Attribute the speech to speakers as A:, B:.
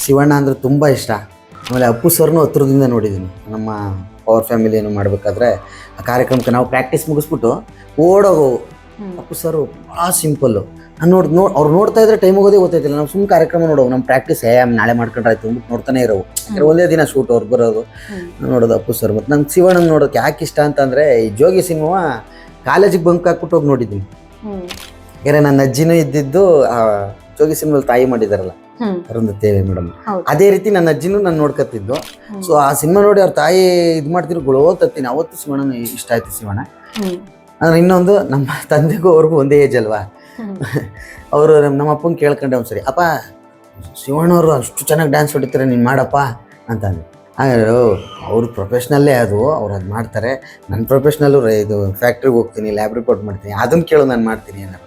A: ಶಿವಣ್ಣ ಅಂದರೆ ತುಂಬ ಇಷ್ಟ. ಆಮೇಲೆ ಅಪ್ಪು ಸರ್ನು ಹತ್ರದಿಂದ ನೋಡಿದ್ದೀನಿ. ನಮ್ಮ ಪವರ್ ಫ್ಯಾಮಿಲಿಯನ್ನು ಮಾಡಬೇಕಾದ್ರೆ ಆ ಕಾರ್ಯಕ್ರಮಕ್ಕೆ ನಾವು ಪ್ರಾಕ್ಟೀಸ್ ಮುಗಿಸ್ಬಿಟ್ಟು ಓಡೋಗೋ ಅಪ್ಪು ಸರು ಭಾಳ ಸಿಂಪಲ್ಲು. ಅವ್ರು ನೋಡ್ತಾ ಇದ್ರೆ ಟೈಮ್ ಹೋಗೋದೇ ಗೊತ್ತಾಯ್ತಿಲ್ಲ. ನಾವು ಸುಮ್ಮನೆ ಕಾರ್ಯಕ್ರಮ ನೋಡೋವು, ನಮ್ಮ ಪ್ರಾಕ್ಟೀಸ್ ನಾಳೆ ಮಾಡ್ಕೊಂಡ್ರೆ ಆಯ್ತು ಅಂದ್ಬಿಟ್ಟು ನೋಡ್ತಾನೆ ಇರೋವು. ಯಾಕಂದ್ರೆ ಒಂದೇ ದಿನ ಶೂಟ್ ಅವ್ರು ಬರೋದು ನೋಡೋದು ಅಪ್ಪು ಸರ್. ಮತ್ತು ನಂಗೆ ಶಿವಣ್ಣನ ನೋಡೋಕೆ ಯಾಕೆ ಇಷ್ಟ ಅಂತಂದರೆ ಈ ಜೋಗಿ ಸಿನಿಮಾ ಕಾಲೇಜಿಗೆ ಬಂಕ್ ಹಾಕ್ಬಿಟ್ಟು ಹೋಗಿ ನೋಡಿದ್ದೀನಿ. ಯಾಕಂದರೆ ನನ್ನ ಅಜ್ಜಿನೂ ಇದ್ದಿದ್ದು ಜೋಗಿ ಸಿನಿಮಾದಲ್ಲಿ ತಾಯಿ ಮಾಡಿದಾರಲ್ಲ ಅರುಂಧತೇವಿ ಮೇಡಮ್, ಅದೇ ರೀತಿ ನನ್ನ ಅಜ್ಜಿನೂ ನಾನು ನೋಡ್ಕೊತಿದ್ದು. ಸೊ ಆ ಸಿನಿಮಾ ನೋಡಿ ಅವ್ರ ತಾಯಿ ಇದು ಮಾಡ್ತಿರೋ ಗೊಳೋತತ್ತೀನಿ. ಅವತ್ತು ಶಿವಣ್ಣನ ಇಷ್ಟ ಆಯ್ತು ಶಿವಣ್ಣ. ಅಂದ್ರೆ ಇನ್ನೊಂದು ನಮ್ಮ ತಂದೆಗೂ ಅವ್ರಿಗೂ ಒಂದೇ ಏಜ್ ಅಲ್ವಾ. ಅವರು ನಮ್ಮ ಅಪ್ಪನ ಕೇಳ್ಕೊಂಡೆ ಒಂದ್ಸರಿ, ಅಪ್ಪ ಶಿವಣ್ಣವರು ಅಷ್ಟು ಚೆನ್ನಾಗಿ ಡ್ಯಾನ್ಸ್ ಹೊಡಿತಾರೆ, ನೀನು ಮಾಡಪ್ಪ ಅಂತಂದು. ಹಾಗೆ ಅವ್ರ ಪ್ರೊಫೆಷ್ನಲ್ಲೇ ಅದು, ಅವ್ರು ಅದು ಮಾಡ್ತಾರೆ. ನನ್ನ ಪ್ರೊಫೆಷ್ನಲ್ಲು ಇದು ಫ್ಯಾಕ್ಟ್ರಿಗೆ ಹೋಗ್ತೀನಿ, ಲ್ಯಾಬ್ ರಿಪೋರ್ಟ್ ಮಾಡ್ತೀನಿ, ಅದನ್ನು ಕೇಳು ನಾನು ಮಾಡ್ತೀನಿ ಅನ್ನೋ